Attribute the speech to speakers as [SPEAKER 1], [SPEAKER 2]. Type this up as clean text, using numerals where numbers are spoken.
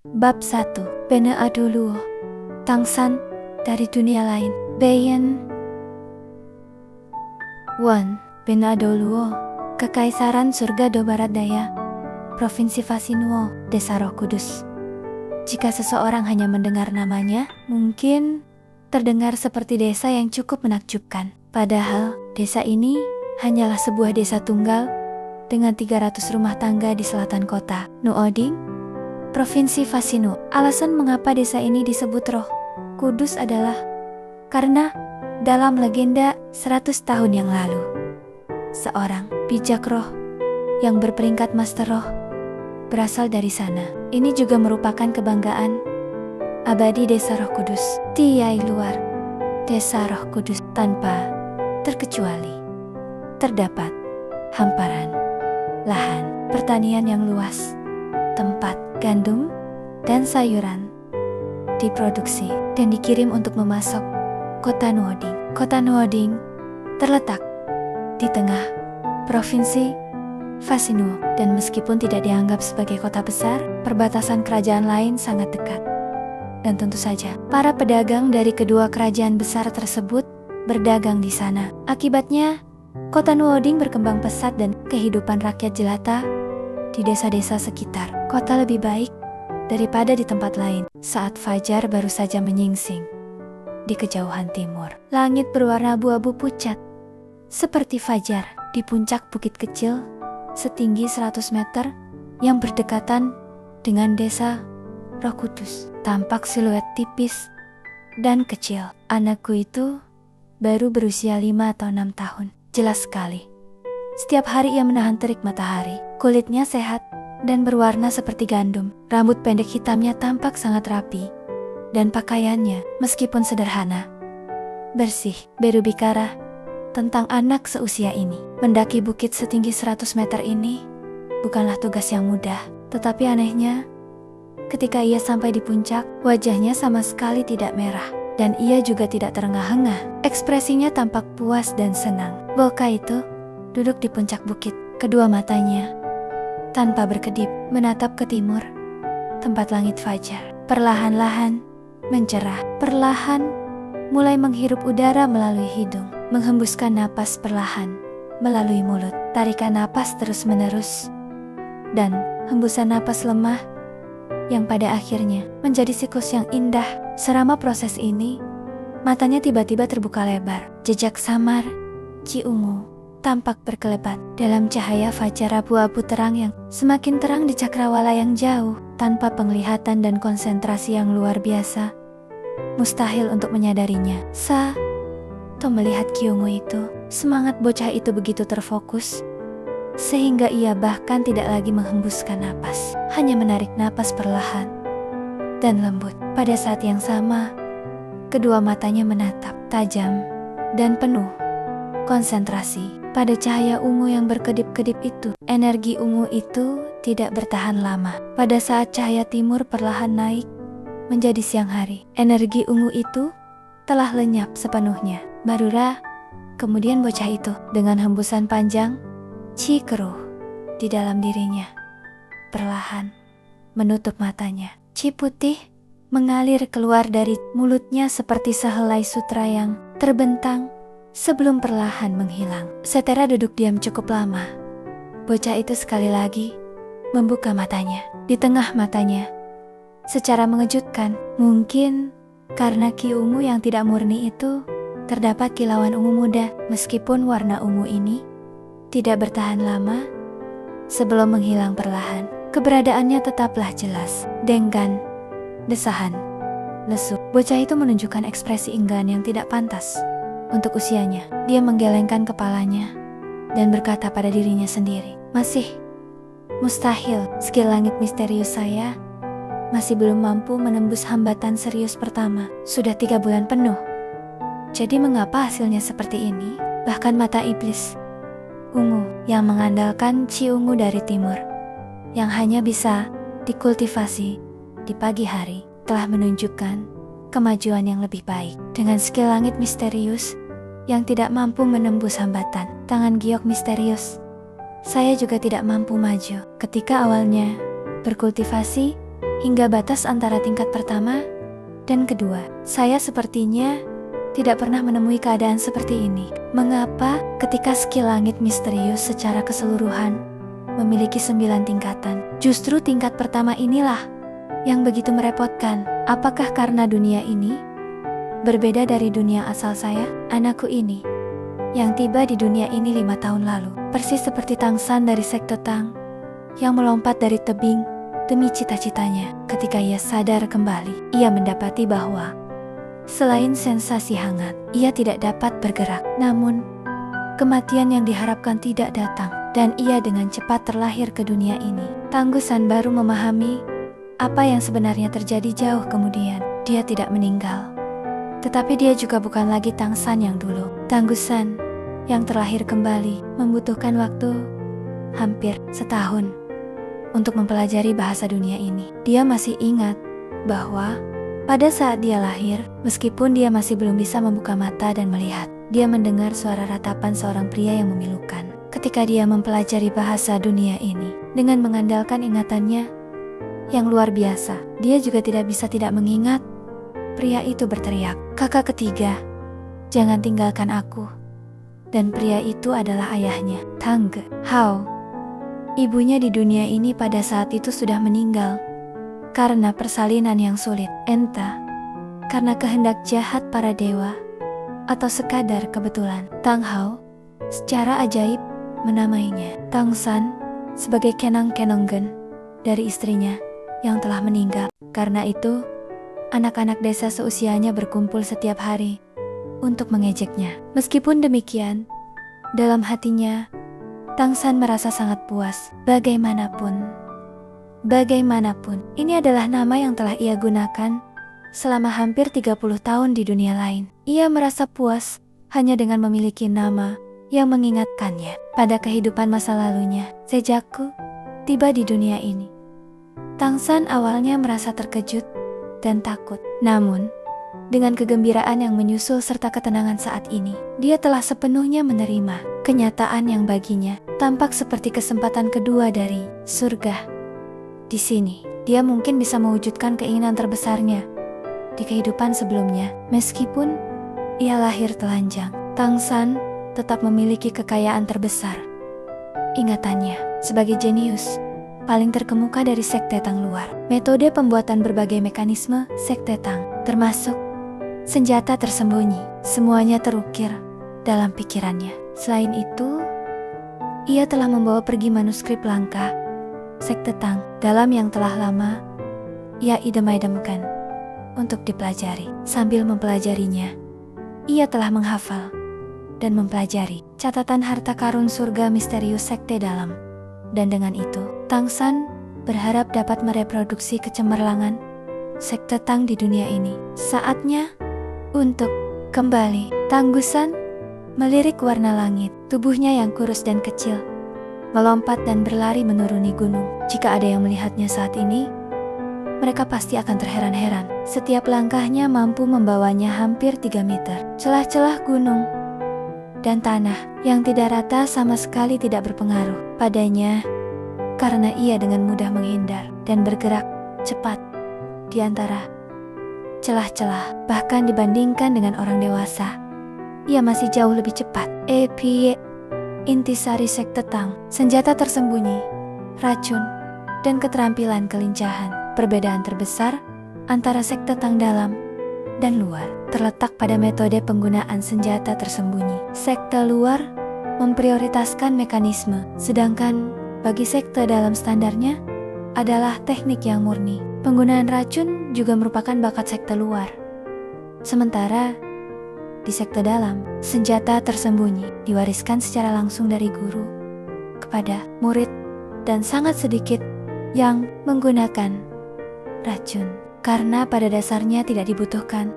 [SPEAKER 1] Bab 1. Bene Adoluo, Tangsan dari dunia lain. Bayan 1. Bene Adoluo, Kekaisaran Surga Do Barat Daya, Provinsi Fasinuo, Desa Roh Kudus. Jika seseorang hanya mendengar namanya, mungkin terdengar seperti desa yang cukup menakjubkan. Padahal, desa ini hanyalah sebuah desa tunggal dengan 300 rumah tangga di selatan kota Nuoding, Provinsi Fasinu. Alasan mengapa desa ini disebut Roh Kudus adalah karena dalam legenda 100 tahun yang lalu, seorang bijak roh yang berperingkat Master Roh berasal dari sana. Ini juga merupakan kebanggaan abadi Desa Roh Kudus. Tiai luar Desa Roh Kudus tanpa terkecuali terdapat hamparan lahan pertanian yang luas, tempat gandum dan sayuran diproduksi dan dikirim untuk memasok kota Nuoding. Kota Nuoding terletak di tengah Provinsi Fasinuo, dan meskipun tidak dianggap sebagai kota besar, perbatasan kerajaan lain sangat dekat. Dan tentu saja, para pedagang dari kedua kerajaan besar tersebut berdagang di sana. Akibatnya, kota Nuoding berkembang pesat dan kehidupan rakyat jelata di desa-desa sekitar kota lebih baik daripada di tempat lain. Saat fajar baru saja menyingsing di kejauhan timur, langit berwarna abu-abu pucat seperti fajar di puncak bukit kecil setinggi 100 meter yang berdekatan dengan desa Roh Kudus. Tampak siluet tipis dan kecil. Anakku itu baru berusia 5 atau 6 tahun. Jelas sekali. Setiap hari ia menahan terik matahari. Kulitnya sehat dan berwarna seperti gandum. Rambut pendek hitamnya tampak sangat rapi. Dan pakaiannya, meskipun sederhana, bersih. Berbicara tentang anak seusia ini, mendaki bukit setinggi 100 meter ini bukanlah tugas yang mudah. Tetapi anehnya, ketika ia sampai di puncak, wajahnya sama sekali tidak merah. Dan ia juga tidak terengah-engah. Ekspresinya tampak puas dan senang. Boka itu duduk di puncak bukit. Kedua matanya, tanpa berkedip, menatap ke timur, tempat langit fajar perlahan-lahan mencerah. Perlahan mulai menghirup udara melalui hidung, menghembuskan napas perlahan melalui mulut. Tarikan napas terus-menerus dan hembusan napas lemah yang pada akhirnya menjadi siklus yang indah. Selama proses ini, matanya tiba-tiba terbuka lebar. Jejak samar Ci Ungu tampak berkelebat dalam cahaya fajar abu-abu terang yang semakin terang di cakrawala yang jauh. Tanpa penglihatan dan konsentrasi yang luar biasa, mustahil untuk menyadarinya. Saat melihat Ci Ungu itu, semangat bocah itu begitu terfokus sehingga ia bahkan tidak lagi menghembuskan napas, hanya menarik napas perlahan dan lembut. Pada saat yang sama, kedua matanya menatap tajam dan penuh konsentrasi pada cahaya ungu yang berkedip-kedip itu. Energi ungu itu tidak bertahan lama. Pada saat cahaya timur perlahan naik menjadi siang hari, energi ungu itu telah lenyap sepenuhnya. Barulah kemudian bocah itu dengan hembusan panjang Ci keruh di dalam dirinya perlahan menutup matanya. Ci putih mengalir keluar dari mulutnya seperti sehelai sutra yang terbentang sebelum perlahan menghilang. Setera duduk diam cukup lama. Bocah itu sekali lagi membuka matanya. Di tengah matanya, secara mengejutkan, mungkin karena Ki ungu yang tidak murni itu, terdapat kilauan ungu muda. Meskipun warna ungu ini tidak bertahan lama, sebelum menghilang perlahan, keberadaannya tetaplah jelas. Dengan desahan lesu, bocah itu menunjukkan ekspresi enggan yang tidak pantas untuk usianya. Dia menggelengkan kepalanya dan berkata pada dirinya sendiri, masih mustahil. Skill langit misterius saya masih belum mampu menembus hambatan serius pertama. Sudah 3 bulan penuh. Jadi mengapa hasilnya seperti ini? Bahkan mata iblis ungu yang mengandalkan Ci Ungu dari timur, yang hanya bisa dikultivasi di pagi hari, telah menunjukkan kemajuan yang lebih baik. Dengan skill langit misterius yang tidak mampu menembus hambatan tangan giok misterius, saya juga tidak mampu maju. Ketika awalnya berkultivasi hingga batas antara tingkat pertama dan kedua. Saya sepertinya tidak pernah menemui keadaan seperti ini. Mengapa ketika skill langit misterius secara keseluruhan memiliki 9 tingkatan? Justru tingkat pertama inilah yang begitu merepotkan. Apakah karena dunia ini berbeda dari dunia asal saya? Anakku ini yang tiba di dunia ini 5 tahun lalu, persis seperti Tangsan dari sekte Tang yang melompat dari tebing demi cita-citanya. Ketika ia sadar kembali, ia mendapati bahwa selain sensasi hangat, ia tidak dapat bergerak. Namun, kematian yang diharapkan tidak datang, dan ia dengan cepat terlahir ke dunia ini. Tanggusan baru memahami apa yang sebenarnya terjadi jauh kemudian. Dia tidak meninggal, tetapi dia juga bukan lagi Tangsan yang dulu. Tanggusan yang terlahir kembali membutuhkan waktu hampir setahun untuk mempelajari bahasa dunia ini. Dia masih ingat bahwa pada saat dia lahir, meskipun dia masih belum bisa membuka mata dan melihat, dia mendengar suara ratapan seorang pria yang memilukan. Ketika dia mempelajari bahasa dunia ini dengan mengandalkan ingatannya yang luar biasa, dia juga tidak bisa tidak mengingat pria itu berteriak, "Kakak ketiga, jangan tinggalkan aku." Dan pria itu adalah ayahnya, Tang Ge Hao. Ibunya di dunia ini pada saat itu sudah meninggal karena persalinan yang sulit, entah karena kehendak jahat para dewa atau sekadar kebetulan. Tang Hao secara ajaib menamainya Tangsan sebagai Kenang Kenonggen dari istrinya yang telah meninggal. Karena itu, anak-anak desa seusianya berkumpul setiap hari untuk mengejeknya. Meskipun demikian, dalam hatinya, Tangsan merasa sangat puas. Bagaimanapun, ini adalah nama yang telah ia gunakan selama hampir 30 tahun di dunia lain. Ia merasa puas hanya dengan memiliki nama yang mengingatkannya pada kehidupan masa lalunya. Sejakku tiba di dunia ini, Tangsan awalnya merasa terkejut dan takut. Namun, dengan kegembiraan yang menyusul serta ketenangan saat ini, dia telah sepenuhnya menerima kenyataan yang baginya tampak seperti kesempatan kedua dari surga. Di sini, dia mungkin bisa mewujudkan keinginan terbesarnya di kehidupan sebelumnya. Meskipun ia lahir telanjang, Tangsan tetap memiliki kekayaan terbesar. Ingatannya sebagai jenius paling terkemuka dari sekte Tang luar. Metode pembuatan berbagai mekanisme sekte Tang, termasuk senjata tersembunyi, semuanya terukir dalam pikirannya. Selain itu, ia telah membawa pergi manuskrip langka sekte Tang dalam yang telah lama ia idam-idamkan untuk dipelajari. Sambil mempelajarinya, ia telah menghafal dan mempelajari catatan harta karun surga misterius sekte dalam. Dan dengan itu, Tangsan berharap dapat mereproduksi kecemerlangan sekte Tang di dunia ini. Saatnya untuk kembali. Tanggusan melirik warna langit, tubuhnya yang kurus dan kecil melompat dan berlari menuruni gunung. Jika ada yang melihatnya saat ini, mereka pasti akan terheran-heran. Setiap langkahnya mampu membawanya hampir 3 meter. Celah-celah gunung dan tanah yang tidak rata sama sekali tidak berpengaruh padanya, karena ia dengan mudah menghindar dan bergerak cepat di antara celah-celah. Bahkan dibandingkan dengan orang dewasa, ia masih jauh lebih cepat. Intisari sekte Tang, senjata tersembunyi, racun, dan keterampilan kelincahan. Perbedaan terbesar antara sekte Tang dalam dan luar terletak pada metode penggunaan senjata tersembunyi. Sekte luar memprioritaskan mekanisme, sedangkan bagi sekte dalam standarnya adalah teknik yang murni. Penggunaan racun juga merupakan bakat sekte luar. Sementara di sekte dalam, senjata tersembunyi diwariskan secara langsung dari guru kepada murid dan sangat sedikit yang menggunakan racun. Karena pada dasarnya tidak dibutuhkan